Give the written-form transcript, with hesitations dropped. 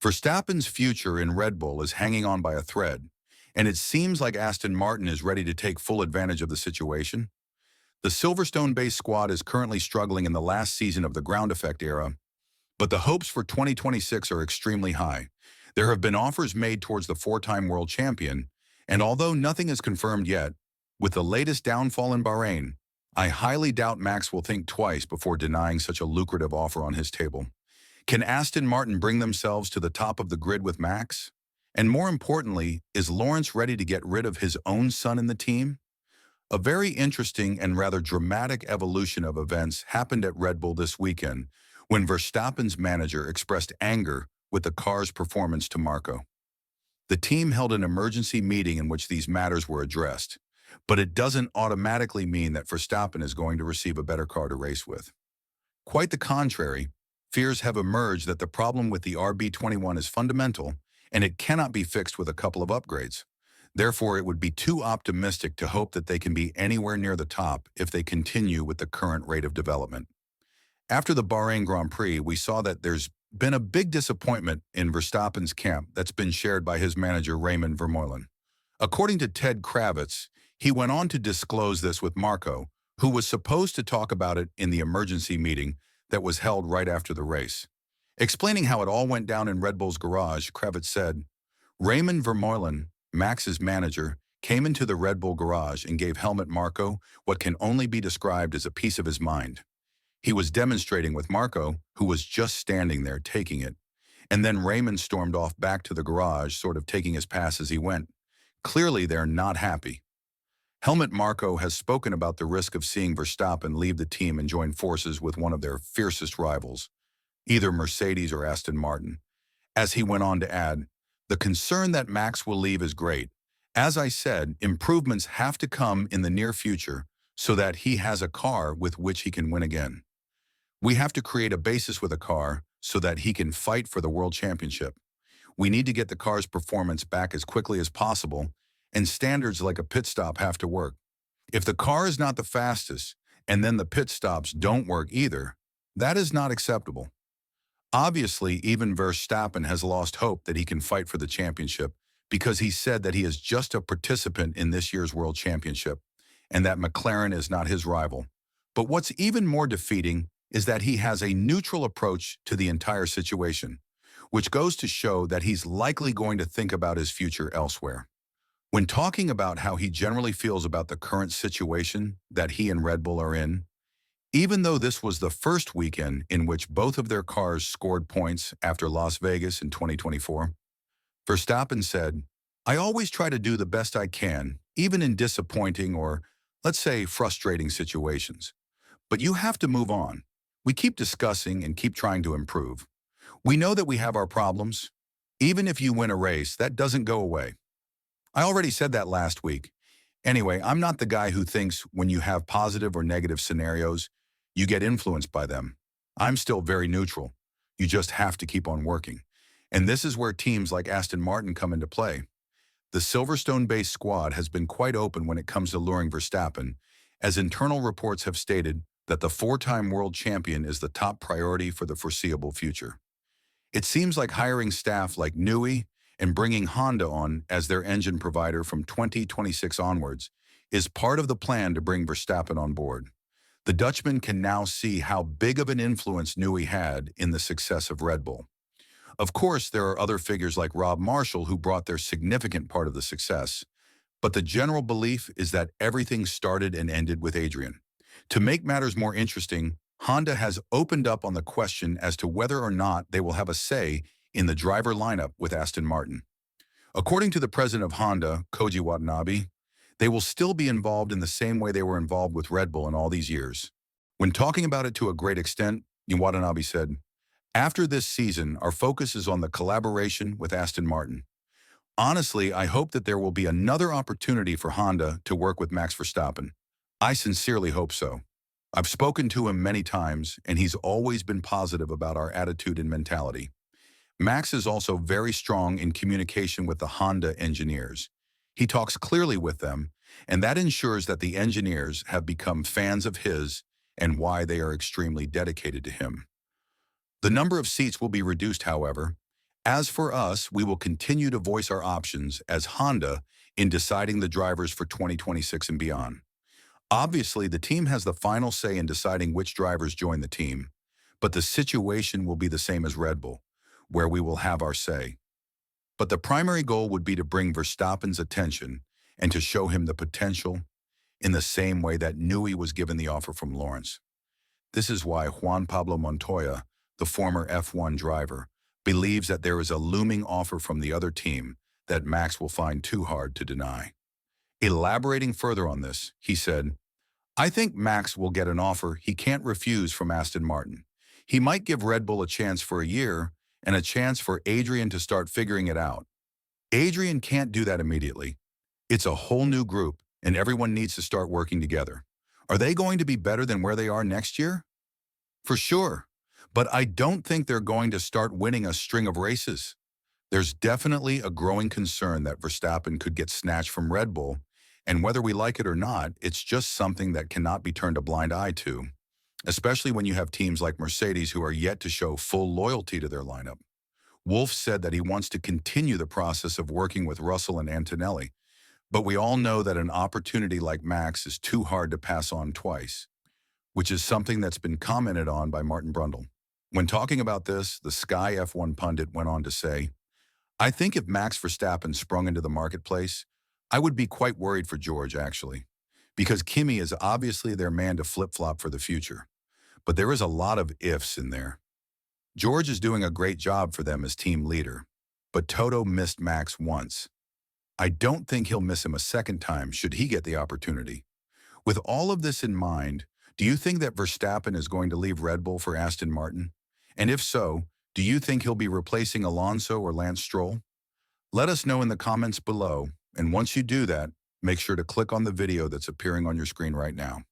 Verstappen's future in Red Bull is hanging on by a thread, and it seems like Aston Martin is ready to take full advantage of the situation. The Silverstone-based squad is currently struggling in the last season of the ground effect era, but the hopes for 2026 are extremely high. There have been offers made towards the four-time world champion, and although nothing is confirmed yet, with the latest downfall in Bahrain, I highly doubt Max will think twice before denying such a lucrative offer on his table. Can Aston Martin bring themselves to the top of the grid with Max? And more importantly, is Lawrence ready to get rid of his own son in the team? A very interesting and rather dramatic evolution of events happened at Red Bull this weekend when Verstappen's manager expressed anger with the car's performance to Marco. The team held an emergency meeting in which these matters were addressed, but it doesn't automatically mean that Verstappen is going to receive a better car to race with. Quite the contrary, fears have emerged that the problem with the RB21 is fundamental and it cannot be fixed with a couple of upgrades. Therefore, it would be too optimistic to hope that they can be anywhere near the top if they continue with the current rate of development. After the Bahrain Grand Prix, we saw that there's been a big disappointment in Verstappen's camp that's been shared by his manager Raymond Vermeulen. According to Ted Kravitz, he went on to disclose this with Marco, who was supposed to talk about it in the emergency meeting that was held right after the race. Explaining how it all went down in Red Bull's garage, Kravitz said, Raymond Vermeulen, Max's manager, came into the Red Bull garage and gave Helmut Marko what can only be described as a piece of his mind. He was demonstrating with Marko, who was just standing there taking it, and then Raymond stormed off back to the garage, sort of taking his pass as he went. Clearly, they're not happy. Helmut Marko has spoken about the risk of seeing Verstappen leave the team and join forces with one of their fiercest rivals, either Mercedes or Aston Martin. As he went on to add, the concern that Max will leave is great. As I said, improvements have to come in the near future so that he has a car with which he can win again. We have to create a basis with a car so that he can fight for the world championship. We need to get the car's performance back as quickly as possible, and standards like a pit stop have to work. If the car is not the fastest, and then the pit stops don't work either, that is not acceptable. Obviously, even Verstappen has lost hope that he can fight for the championship because he said that he is just a participant in this year's World Championship and that McLaren is not his rival. But what's even more defeating is that he has a neutral approach to the entire situation, which goes to show that he's likely going to think about his future elsewhere. When talking about how he generally feels about the current situation that he and Red Bull are in, even though this was the first weekend in which both of their cars scored points after Las Vegas in 2024, Verstappen said, I always try to do the best I can, even in disappointing or, let's say, frustrating situations. But you have to move on. We keep discussing and keep trying to improve. We know that we have our problems. Even if you win a race, that doesn't go away. I already said that last week. Anyway, I'm not the guy who thinks when you have positive or negative scenarios, you get influenced by them. I'm still very neutral. You just have to keep on working. And this is where teams like Aston Martin come into play. The Silverstone-based squad has been quite open when it comes to luring Verstappen, as internal reports have stated that the four-time world champion is the top priority for the foreseeable future. It seems like hiring staff like Newey and bringing Honda on as their engine provider from 2026 onwards is part of the plan to bring Verstappen on board. The Dutchman can now see how big of an influence Newey had in the success of Red Bull. Of course, there are other figures like Rob Marshall who brought their significant part of the success, but the general belief is that everything started and ended with Adrian. To make matters more interesting, Honda has opened up on the question as to whether or not they will have a say in the driver lineup with Aston Martin. According to the president of Honda, Koji Watanabe, they will still be involved in the same way they were involved with Red Bull in all these years. When talking about it to a great extent, Watanabe said, after this season, our focus is on the collaboration with Aston Martin. Honestly, I hope that there will be another opportunity for Honda to work with Max Verstappen. I sincerely hope so. I've spoken to him many times, and he's always been positive about our attitude and mentality. Max is also very strong in communication with the Honda engineers. He talks clearly with them, and that ensures that the engineers have become fans of his and why they are extremely dedicated to him. The number of seats will be reduced, however, As for us, we will continue to voice our options as Honda in deciding the drivers for 2026 and beyond. Obviously, the team has the final say in deciding which drivers join the team, but the situation will be the same as Red Bull, where we will have our say. But the primary goal would be to bring Verstappen's attention and to show him the potential in the same way that Newey was given the offer from Lawrence. This is why Juan Pablo Montoya, the former F1 driver, believes that there is a looming offer from the other team that Max will find too hard to deny. Elaborating further on this, he said, "I think Max will get an offer he can't refuse from Aston Martin. He might give Red Bull a chance for a year and a chance for Adrian to start figuring it out. Adrian can't do that immediately. It's a whole new group, and everyone needs to start working together. Are they going to be better than where they are next year? For sure. But I don't think they're going to start winning a string of races. There's definitely a growing concern that Verstappen could get snatched from Red Bull, and whether we like it or not, it's just something that cannot be turned a blind eye to, especially when you have teams like Mercedes who are yet to show full loyalty to their lineup." Wolff said that he wants to continue the process of working with Russell and Antonelli, but we all know that an opportunity like Max is too hard to pass on twice, which is something that's been commented on by Martin Brundle. When talking about this, the Sky F1 pundit went on to say, "I think if Max Verstappen sprung into the marketplace, I would be quite worried for George, actually, because Kimi is obviously their man to flip-flop for the future. But there is a lot of ifs in there. George is doing a great job for them as team leader, but Toto missed Max once. I don't think he'll miss him a second time should he get the opportunity. With all of this in mind, do you think that Verstappen is going to leave Red Bull for Aston Martin? And if so, do you think he'll be replacing Alonso or Lance Stroll? Let us know in the comments below, and once you do that, make sure to click on the video that's appearing on your screen right now."